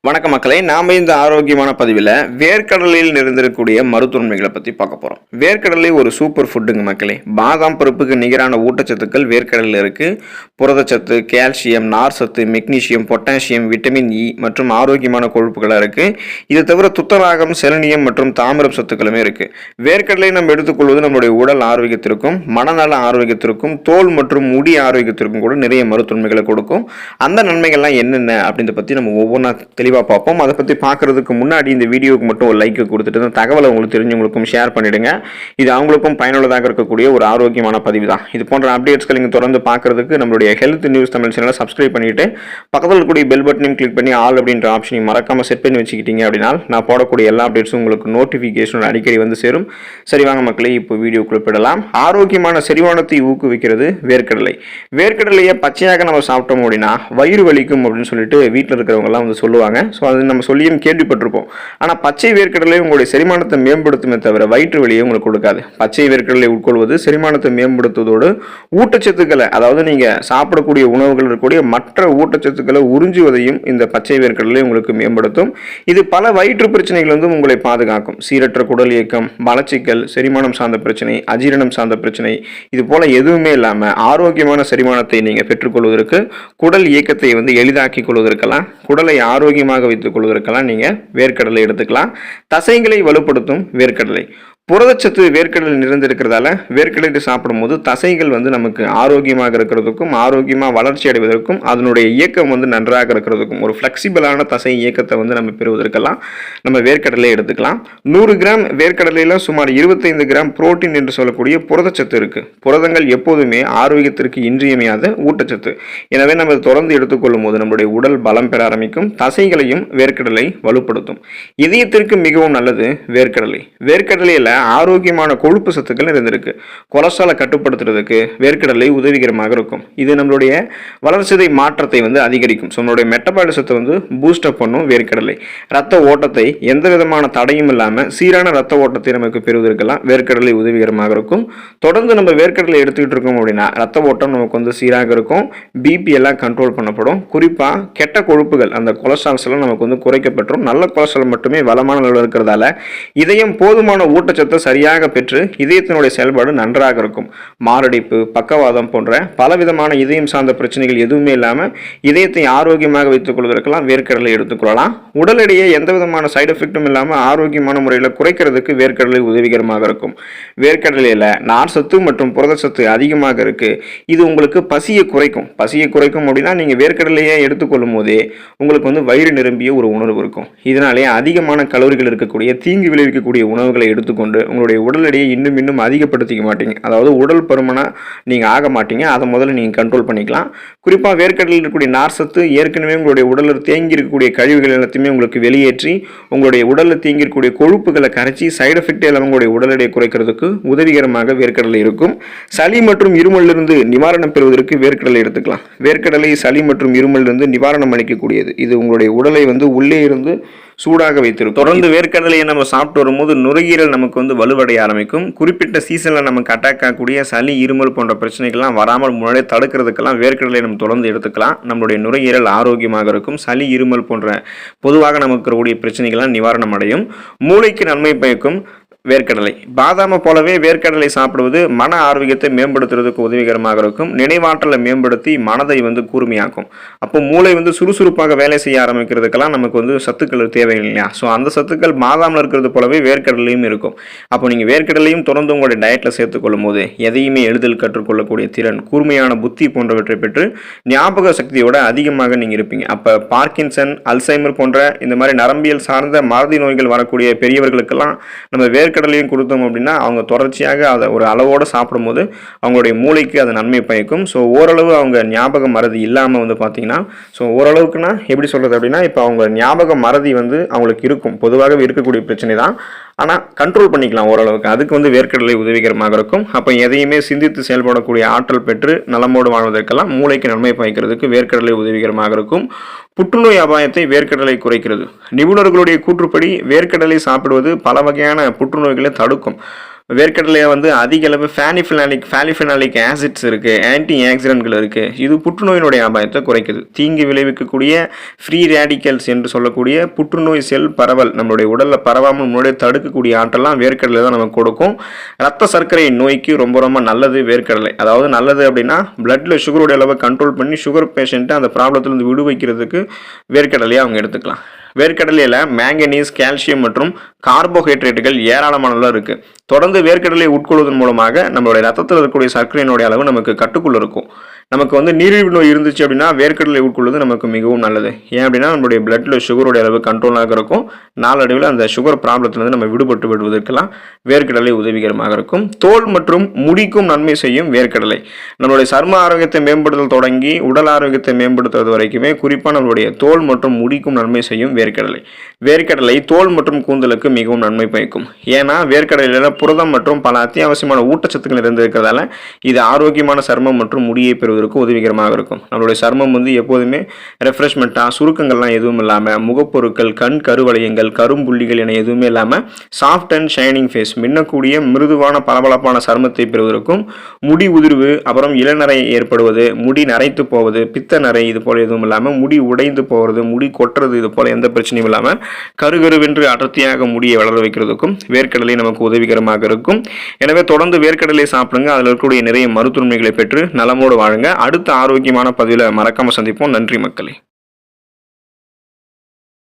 வணக்க மக்களே, நாம் இந்த ஆரோக்கியமான பதிவில் வேர்க்கடலையில் நிறைந்திருக்கக்கூடிய மருத்துவன்மைகளை பற்றி பார்க்க போகிறோம். வேர்க்கடலை ஒரு சூப்பர் ஃபுட்டுங்க மக்களே. பாதாம் பருப்புக்கு நிகரான ஊட்டச்சத்துக்கள் வேர்க்கடலில் இருக்குது. புரதச்சத்து, கால்சியம், நார்சத்து, மெக்னீசியம், பொட்டாசியம், விட்டமின் இ மற்றும் ஆரோக்கியமான கொழுப்புகளாக இருக்குது. இது தவிர துத்தநாகம், செலனியம் மற்றும் தாமிரம் சத்துக்களுமே இருக்குது. வேர்க்கடலை நம்ம எடுத்துக்கொள்வது நம்மளுடைய உடல் ஆரோக்கியத்திற்கும் மனநல ஆரோக்கியத்திற்கும் தோல் மற்றும் முடி ஆரோக்கியத்திற்கும் கூட நிறைய மருத்துவன்மைகளை கொடுக்கும். அந்த நன்மைகள்லாம் என்னென்ன அப்படின்றத பற்றி நம்ம ஒவ்வொன்றா தெளிவாக பார்ப்போம். அதை பற்றி பார்க்கறதுக்கு முன்னாடி இந்த வீடியோவுக்கு மட்டும் ஒரு லைக் கொடுத்துட்டு இந்த தகவலை உங்களுக்கு தெரிஞ்சவங்களுக்கும் ஷேர் பண்ணிடுங்க. இது அவங்களுக்கும் பயனுள்ளதாக இருக்கக்கூடிய ஒரு ஆரோக்கியமான பதிவு தான். இது போன்ற அப்டேட்ஸ்கள் நீங்கள் தொடர்ந்து பார்க்கறதுக்கு நம்மளுடைய ஹெல்த் நியூஸ் தமிழ் சேனலை சப்ஸ்கிரைப் பண்ணிட்டு பக்கத்தில் இருக்கக்கூடிய பெல் பட்டனையும் கிளிக் பண்ணி ஆல் அப்படின்ற ஆப்ஷனையும் மறக்காமல் செட் பண்ணி வச்சுக்கிட்டீங்க அப்படின்னா நான் போடக்கூடிய எல்லா அப்டேட்ஸும் உங்களுக்கு நோட்டிஃபிகேஷன் அடிக்கடி வந்து சேரும். சரி வாங்க மக்களே, இப்போ வீடியோ குறிப்பிடலாம். ஆரோக்கியமான செரிமானத்தை ஊக்குவிக்கிறது வேர்க்கடலை. வேர்க்கடலையை பச்சையாக நம்ம சாப்பிட்டோம் அப்படின்னா வயிறு வலிக்கும் அப்படின்னு சொல்லிட்டு வீட்டில் இருக்கிறவங்கலாம் வந்து சொல்லுவாங்க. ஸோ அது நம்ம சொல்லியும் கேள்விப்பட்டிருப்போம். ஆனால் பச்சை வேர்க்கடலை உங்களுடைய செரிமானத்தை மேம்படுத்துமே தவிர வயிற்று வலியை உங்களுக்கு கொடுக்காது. பச்சை வேர்க்கடலை உட்கொள்வது செரிமானத்தை மேம்படுத்துவதோடு ஊட்டச்சத்துக்களை, அதாவது நீங்கள் சாப்பிடக்கூடிய உணவுகள் இருக்கக்கூடிய மற்ற ஊட்டச்சத்துக்களை உறிஞ்சுவதையும் இந்த பச்சை வேர்க்கடலை உங்களுக்கு மேம்படுத்தும். இது பல வயிற்று பிரச்சனைகள் வந்து உங்களை பாதுகாக்கும். சீரற்ற குடல் இயக்கம், மலச்சிக்கல், செரிமானம் சார்ந்த பிரச்சனை, அஜீரணம் சார்ந்த பிரச்சனை, இது போல எதுவுமே இல்லாமல் ஆரோக்கியமான செரிமானத்தை நீங்கள் பெற்றுக்கொள்வதற்கு, குடல் இயக்கத்தை வந்து எளிதாக்கிக் கொள்வதற்கெல்லாம், குடலை ஆரோக்கியமாக வைத்துக் கொள்வதற்கெல்லாம் நீங்க வேர்க்கடலை எடுத்துக்கலாம். தசைகளை வலுப்படுத்தும் வேர்க்கடலை. புரதச்சத்து வேர்க்கடலை நிறைந்திருக்கிறதால வேர்க்கடலை சாப்பிடும்போது தசைகள் வந்து நமக்கு ஆரோக்கியமாக இருக்கிறதுக்கும் ஆரோக்கியமாக வளர்ச்சி அடைவதற்கும் அதனுடைய இயக்கம் வந்து நன்றாக இருக்கிறதுக்கும் ஒரு ஃப்ளெக்சிபிளான தசை இயக்கத்தை வந்து நம்ம பெறுவதற்கெல்லாம் நம்ம வேர்க்கடலை எடுத்துக்கலாம். 100 கிராம் வேர்க்கடலையில் சுமார் 25 கிராம் புரோட்டீன் என்று சொல்லக்கூடிய புரதச்சத்து இருக்கு. புரதங்கள் எப்போதுமே ஆரோக்கியத்திற்கு இன்றியமையாத ஊட்டச்சத்து. எனவே நம்ம தொடர்ந்து எடுத்துக்கொள்ளும் போது நம்மளுடைய உடல் பலம் பெற ஆரம்பிக்கும். தசைகளையும் வேர்க்கடலை வலுப்படுத்தும். இதயத்திற்கு மிகவும் நல்லது வேர்க்கடலை. வேர்க்கடலையில் ஆரோக்கியமான கொழுப்பு சத்துக்கள் இருந்திருக்கு. கொலஸ்ட்ராலை கட்டுப்படுத்துறதுக்கு வேர்க்கடலை உதவிகரமாக இருக்கும். இது நம்மளுடைய வளர்ச்சிதை மாற்றத்தை வந்து அதிகரிக்கும். ஸோ நம்மளுடைய மெட்டபாலிசத்தை வந்து பூஸ்டப் பண்ணும் வேர்க்கடலை. ரத்த ஓட்டத்தை எந்த விதமான தடையும் இல்லாமல் சீரான ரத்த ஓட்டத்தை நமக்கு பெறுவதற்கெல்லாம் வேர்க்கடலை உதவிகரமாக இருக்கும். தொடர்ந்து நம்ம வேர்க்கடலை எடுத்துக்கிட்டு இருக்கோம் அப்படின்னா ரத்த ஓட்டம் நமக்கு வந்து சீராக இருக்கும். பிபி எல்லாம் கண்ட்ரோல் பண்ணப்படும். குறிப்பாக கெட்ட கொழுப்புகள், அந்த கொலஸ்ட்ரால்ஸ் எல்லாம் நமக்கு வந்து குறைக்கப்பட்டும். நல்ல கொலஸ்ட்ரால் மட்டுமே வளமான அளவில் இருக்கிறதால இதயம் போதுமான ஊட்டச்சத்து சரியாக பெற்று இதயத்தினுடைய செயல்பாடு நன்றாக இருக்கும். மாரடைப்பு, பக்கவாதம் போன்ற பலவிதமான இதயம் சார்ந்த பிரச்சனைகள் எதுவுமே இல்லாமல் இதயத்தை ஆரோக்கியமாக வைத்துக் கொள்வதற்கெல்லாம் வேர்க்கடலை எடுத்துக்கொள்ளலாம். உடல் எடையை எந்த விதமான சைடு எஃபெக்டும் இல்லாமல் ஆரோக்கியமான முறையில் குறைக்கிறதுக்கு வேர்க்கடலை உதவிகரமாக இருக்கும். வேர்க்கடலையில் நார்சத்து மற்றும் புரதச்சத்து அதிகமாக இருக்கு. இது உங்களுக்கு பசியை குறைக்கும். பசியை குறைக்கும் அப்படின்னா நீங்கள் வேர்க்கடலையை எடுத்துக்கொள்ளும் போதே உங்களுக்கு வந்து வயிறு நிரம்பிய ஒரு உணர்வு இருக்கும். இதனாலே அதிகமான கலோரிகள் இருக்கக்கூடிய தீங்கு விளைவிக்கக்கூடிய உணவுகளை எடுத்துக்கொண்டு உங்களுடைய உடல் எடையை இன்னும் அதிகப்படுத்திக்க மாட்டீங்க. அதாவது உடல் பருமனா நீங்கள் ஆக மாட்டீங்க. அதை முதல்ல நீங்கள் கண்ட்ரோல் பண்ணிக்கலாம். குறிப்பாக வேர்க்கடலில் இருக்கக்கூடிய நார்சத்து ஏற்கனவே உங்களுடைய உடலில் தேங்கி இருக்கக்கூடிய கழிவுகள் எல்லாத்தையுமே உங்களுக்கு வெளியேற்றி உங்களுடைய உடலில் தேங்கி இருக்கக்கூடிய கொழுப்புகளை கரைச்சி சைடு எஃபெக்ட் இல்லாமல் உங்களுடைய உடல் எடையை குறைக்கிறதுக்கு உதவிகரமாக வேர்க்கடலை இருக்கும். சளி மற்றும் இருமலிலிருந்து நிவாரணம் பெறுவதற்கு வேர்க்கடலை எடுத்துக்கலாம். வேர்க்கடலை சளி மற்றும் இருமலிலிருந்து நிவாரணம் அளிக்கக்கூடியது. இது உங்களுடைய உடலை வந்து உள்ளே இருந்து சூடாக வைத்திருக்கும். தொடர்ந்து வேர்க்கடலையை நம்ம சாப்பிட்டு வரும்போது நுரையீரல் நமக்கு வந்து வலுவடைய ஆரம்பிக்கும். குறிப்பிட்ட சீசனில் நமக்கு அட்டாக் ஆகக்கூடிய சளி, இருமல் போன்ற பிரச்சனைகள்லாம் வராமல் முன்னாடியே தடுக்கிறதுக்கெல்லாம் வேர்க்கடலை நம்ம தொடர்ந்து எடுத்துக்கலாம். நம்மளுடைய நுரையீரல் ஆரோக்கியமாக இருக்கும். சளி, இருமல் போன்ற பொதுவாக நமக்கு இருக்கக்கூடிய பிரச்சனைகள்லாம் நிவாரணம் அடையும். மூளைக்கு நன்மை பயக்கும் வேர்க்கடலை. பாதாமை போலவே வேர்க்கடலை சாப்பிடுவது மன ஆரோக்கியத்தை மேம்படுத்துறதுக்கு உதவிகரமாக இருக்கும். நினைவாற்றலை மேம்படுத்தி மனதை வந்து கூர்மையாக்கும். அப்போ மூளை வந்து சுறுசுறுப்பாக வேலை செய்ய ஆரம்பிக்கிறதுக்கெல்லாம் நமக்கு வந்து சத்துக்கள் தேவை இல்லையா? ஸோ அந்த சத்துக்கள் பாதாமில் இருக்கிறது போலவே வேர்க்கடலையும் இருக்கும். அப்போ நீங்கள் வேர்க்கடலையும் தொடர்ந்து உங்களுடைய டயட்டில் சேர்த்துக்கொள்ளும் போது எதையுமே எளிதில் கற்றுக்கொள்ளக்கூடிய திறன், கூர்மையான புத்தி போன்றவற்றை பெற்று ஞாபக சக்தியோட அதிகமாக நீங்கள் இருப்பீங்க. அப்போ பார்க்கின்சன், அல்சைமர் போன்ற இந்த மாதிரி நரம்பியல் சார்ந்த மறதி நோய்கள் வரக்கூடிய பெரியவர்களுக்கெல்லாம் நம்ம வேர்க்கடலையும் கொடுத்தோம் அப்படின்னா அவங்க தொடர்ச்சியாக அதை ஒரு அளவோடு சாப்பிடும்போது அவங்களுடைய மூளைக்கு அது நன்மை பயக்கும். ஸோ ஓரளவு அவங்க ஞாபக மறதி இல்லாமல் வந்து பார்த்தீங்கன்னா, ஸோ ஓரளவுக்குன்னா எப்படி சொல்கிறது அப்படின்னா, இப்போ அவங்க ஞாபக மறதி வந்து அவங்களுக்கு இருக்கும். பொதுவாகவே இருக்கக்கூடிய பிரச்சனை தான். ஆனால் கண்ட்ரோல் பண்ணிக்கலாம் ஓரளவுக்கு. அதுக்கு வந்து வேர்க்கடலை உதவிகரமாக இருக்கும். அப்போ எதையுமே சிந்தித்து செயல்படக்கூடிய ஆற்றல் பெற்று நலமோடு வாழ்வதற்கெல்லாம் மூளைக்கு நன்மை பயக்கிறதுக்கு வேர்க்கடலை உதவிகரமாக இருக்கும். புற்றுநோய் அபாயத்தை வேர்க்கடலை குறைக்கிறது. நிபுணர்களுடைய கூற்றுப்படி வேர்க்கடலை சாப்பிடுவது பல வகையான புற்றுநோய்களை தடுக்கும். வேர்க்கடலையில் வந்து அதிக அளவு ஃபேலிஃபினாலிக் ஆசிட்ஸ் இருக்குது, ஆன்டி ஆக்சிடென்ட்கள் இருக்குது. இது புற்றுநோயினுடைய அபாயத்தை குறைக்குது. தீங்கு விளைவிக்கக்கூடிய ஃப்ரீ ரேடிக்கல்ஸ் என்று சொல்லக்கூடிய புற்றுநோய் செல் பரவல் நம்மளுடைய உடலில் பரவாமல் முன்னாடியே தடுக்கக்கூடிய ஆற்றலாம் வேர்க்கடலை தான் நமக்கு கொடுக்கும். ரத்த சர்க்கரை நோய்க்கு ரொம்ப ரொம்ப நல்லது வேர்க்கடலை. அதாவது நல்லது அப்படின்னா பிளட்டில் சுகருடைய அளவை கண்ட்ரோல் பண்ணி சுகர் பேஷண்ட்டை அந்த ப்ராப்ளத்திலிருந்து விடுவிக்கிறதுக்கு வேர்க்கடலையை அவங்க எடுத்துக்கலாம். வேர்க்கடலையில் மேங்கனீஸ், கால்சியம் மற்றும் கார்போஹைட்ரேட்டுகள் ஏராளமான அளவு இருக்குது. தொடர்ந்து வேர்க்கடலை உட்கொள்வதன் மூலமாக நம்மளுடைய ரத்தத்தில் இருக்கக்கூடிய சர்க்கரையினுடைய அளவு நமக்கு கட்டுக்குள்ள இருக்கும். நமக்கு வந்து நீரிழிவு நோய் இருந்துச்சு அப்படின்னா வேர்க்கடலை உட்கொள்வது நமக்கு மிகவும் நல்லது. ஏன் அப்படின்னா நம்மளுடைய பிளட்டில் சுகருடைய அளவு கண்ட்ரோலாக இருக்கும். நாளடைவில் அந்த சுகர் ப்ராப்ளத்திலிருந்து நம்ம விடுபட்டு விடுவதற்கெல்லாம் வேர்க்கடலை உதவிகரமாக இருக்கும். தோல் மற்றும் முடிக்கும் நன்மை செய்யும் வேர்க்கடலை. நம்மளுடைய சர்ம ஆரோக்கியத்தை மேம்படுத்தல் தொடங்கி உடல் ஆரோக்கியத்தை மேம்படுத்துவது வரைக்குமே குறிப்பாக நம்மளுடைய தோல் மற்றும் முடிக்கும் நன்மை செய்யும் வேர்க்கடலை. வேர்க்கடலை தோல் மற்றும் கூந்தலுக்கு மிகவும் நன்மை பயக்கும். ஏன்னா வேர்க்கடலையில் புரதம் மற்றும் பல அத்தியாவசியமான ஊட்டச்சத்துக்கள் இருந்திருக்கிறதால இது ஆரோக்கியமான சர்மம் மற்றும் முடியை பெறுவதற்கு உதவிகரமாக இருக்கும். நம்மளுடைய சர்மம் வந்து எப்போதுமே ரெஃப்ரெஷ்மெண்ட்டாக சுருக்கங்கள்லாம் எதுவும் இல்லாமல், முகப்பொருட்கள், கண் கருவளையங்கள், கரும்புள்ளிகள் என எதுவுமே இல்லாமல் சாஃப்ட் அண்ட் ஷைனிங் ஃபேஸ், மின்னக்கூடிய மிருதுவான பளபளப்பான சர்மத்தை பெறுவதற்கும், முடி உதிர்வு, அப்புறம் இளநரை ஏற்படுவது, முடி நரைத்து போவது, பித்த நரை இது போல எதுவும் இல்லாமல் முடி உடைந்து போகிறது, முடி கொட்டுறது இது போல எந்த பிரச்சனையும் இல்லாமல் கருகருவென்று அடர்த்தியாக முடியை வளர வைக்கிறதுக்கும் வேர்க்கடலை நமக்கு உதவிகரமாக இருக்கும். எனவே தொடர்ந்து வேர்க்கடலை சாப்பிடுங்க. அதில் இருக்கக்கூடிய நிறைய மருத்துவமைகளை பெற்று நலமோடு வாழுங்க. அடுத்த ஆரோக்கியமான பதிவில் மறக்காம சந்திப்போம். நன்றி மக்களே.